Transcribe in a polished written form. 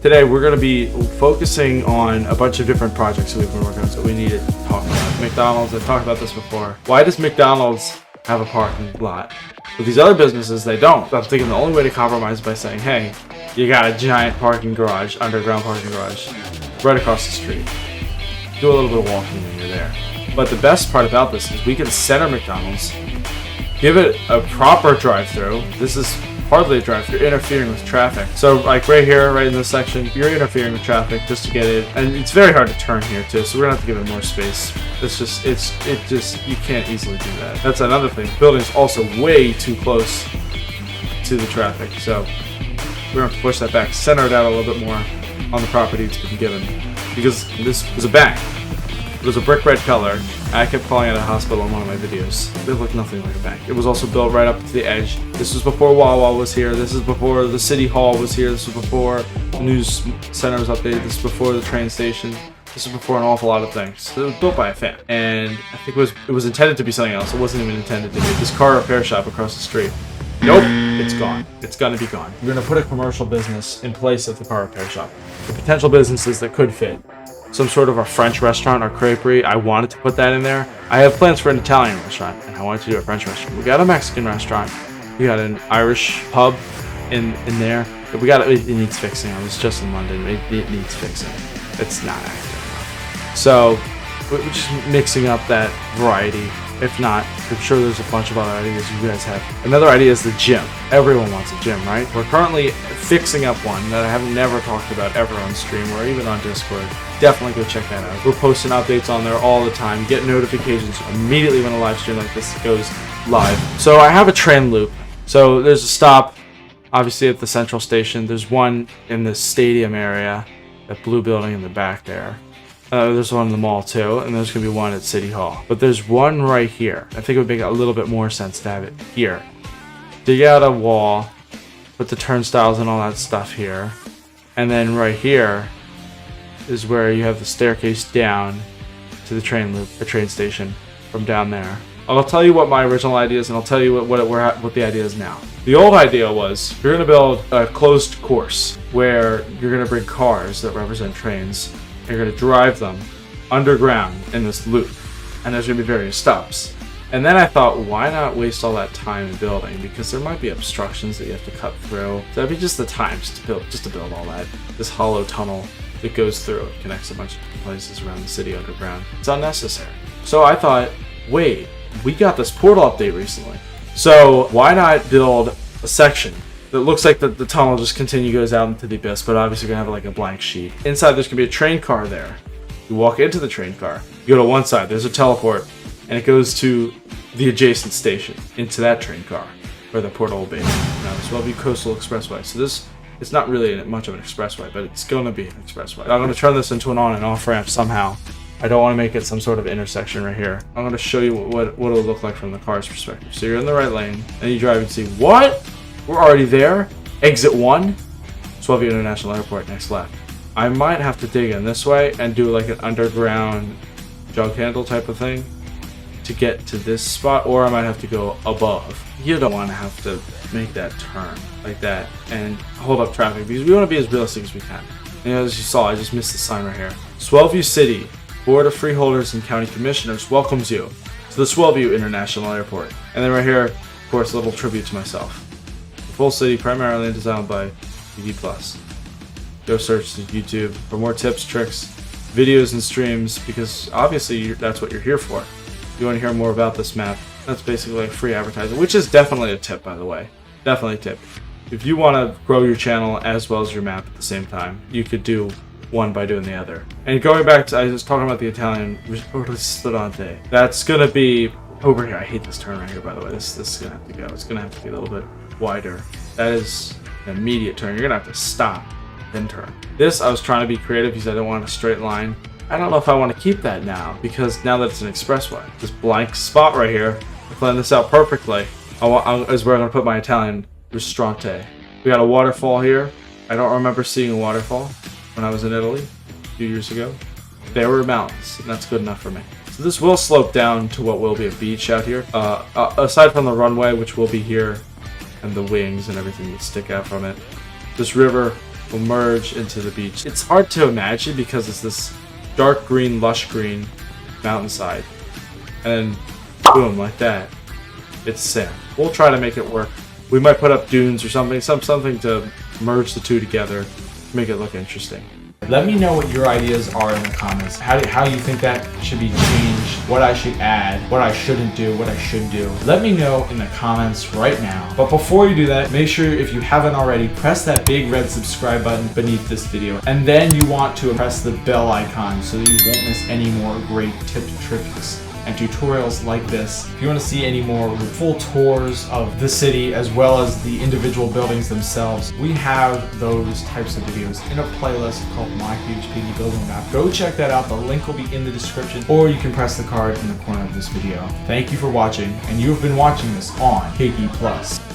Today we're going to be focusing on a bunch of different projects that we've been working on, so we need to talk about. McDonald's, I've talked about this before. Why does McDonald's have a parking lot? With these other businesses, they don't. I'm thinking the only way to compromise is by saying, hey, you got a giant parking garage, underground parking garage, right across the street. Do a little bit of walking when you're there. But the best part about this is we can center McDonald's, give it a proper drive-through. This is hardly a drive-through, interfering with traffic. So like right here, right in this section, you're interfering with traffic just to get it, and it's very hard to turn here too, so we're gonna have to give it more space. You can't easily do that. That's another thing. The building's also way too close to the traffic, so we're gonna have to push that back, center it out a little bit more on the property it's been given. Because this was a bank. It was a brick red color. I kept calling it a hospital in one of my videos. It looked nothing like a bank. It was also built right up to the edge. This was before Wawa was here. This is before the city hall was here. This was before the news center was updated. This is before the train station. This is before an awful lot of things. So it was built by a fan, and I think it was intended to be something else. It wasn't even intended to be this car repair shop across the street. Nope, it's gone. It's gonna be gone. We're gonna put a commercial business in place of the car repair shop. The potential businesses that could fit. Some sort of a French restaurant or creperie. I wanted to put that in there. I have plans for an Italian restaurant, and I wanted to do a French restaurant. We got a Mexican restaurant. We got an Irish pub in there. It needs fixing. I was just in London. It needs fixing. It's not active enough. So we're just mixing up that variety. If not, I'm sure there's a bunch of other ideas you guys have. Another idea is the gym. Everyone wants a gym, right? We're currently fixing up one that I have never talked about ever on stream or even on Discord. Definitely go check that out. We're posting updates on there all the time. Get notifications immediately when a live stream like this goes live. So I have a train loop. So there's a stop, obviously at the central station. There's one in the stadium area, that blue building in the back there. There's one in the mall too, and there's going to be one at City Hall. But there's one right here. I think it would make a little bit more sense to have it here. Dig out a wall, put the turnstiles and all that stuff here. And then right here is where you have the staircase down to the train loop, the train station from down there. I'll tell you what my original idea is, and I'll tell you what the idea is now. The old idea was you're going to build a closed course where you're going to bring cars that represent trains. You're going to drive them underground in this loop, and there's going to be various stops. And then I thought, why not waste all that time in building? Because there might be obstructions that you have to cut through. So that'd be just the time just to build all that. This hollow tunnel that goes through, it connects a bunch of different places around the city underground. It's unnecessary. So I thought, wait, we got this portal update recently. So why not build a section that looks like the tunnel just goes out into the abyss, but obviously you're gonna have like a blank sheet. Inside there's gonna be a train car there. You walk into the train car, you go to one side, there's a teleport, and it goes to the adjacent station, into that train car, where the portal will be. Now this will be Coastal Expressway. So this is not really much of an expressway, but it's gonna be an expressway. I'm gonna turn this into an on and off ramp somehow. I don't want to make it some sort of intersection right here. I'm gonna show you what it'll look like from the car's perspective. So you're in the right lane, and you drive and see, what? We're already there. Exit 1, Sᴜභ괜 International Airport, next left. I might have to dig in this way and do like an underground jug handle type of thing to get to this spot, or I might have to go above. You don't want to have to make that turn like that and hold up traffic, because we want to be as realistic as we can. And as you saw, I just missed the sign right here. Sᴜභ괜 City Board of Freeholders and County Commissioners welcomes you to the Sᴜභ괜 International Airport. And then right here, of course, a little tribute to myself. Full city, primarily designed by Piggy. Go search the YouTube for more tips, tricks, videos, and streams, because obviously that's what you're here for. If you want to hear more about this map, that's basically like free advertising, which is definitely a tip, by the way. Definitely a tip. If you want to grow your channel as well as your map at the same time, you could do one by doing the other. And going back to, I was talking about the Italian restaurante. That's going to be over here. I hate this turn right here, by the way. This is going to have to go. It's going to have to be a little bit wider. That is an immediate turn. You're gonna have to stop, then turn. This, I was trying to be creative because I don't want a straight line. I don't know if I want to keep that now, because now that it's an expressway, this blank spot right here, I plan this out perfectly. Is where I'm gonna put my Italian ristorante. We got a waterfall here. I don't remember seeing a waterfall when I was in Italy a few years ago. There were mountains, and that's good enough for me. So this will slope down to what will be a beach out here. Aside from the runway, which will be here, and the wings and everything that stick out from it. This river will merge into the beach. It's hard to imagine because it's this dark green, lush green mountainside. And then, boom, like that, it's sand. We'll try to make it work. We might put up dunes or something to merge the two together, make it look interesting. Let me know what your ideas are in the comments. How you think that should be changed, what I should add, what I shouldn't do, what I should do. Let me know in the comments right now. But before you do that, make sure if you haven't already, press that big red subscribe button beneath this video. And then you want to press the bell icon so that you won't miss any more great tips, tricks, and tutorials like this. If you want to see any more full tours of the city as well as the individual buildings themselves, we have those types of videos in a playlist called My Huge Piggy Building Map. Go check that out. The link will be in the description, or you can press the card in the corner of this video. Thank you for watching, and you have been watching this on Piggy Plus.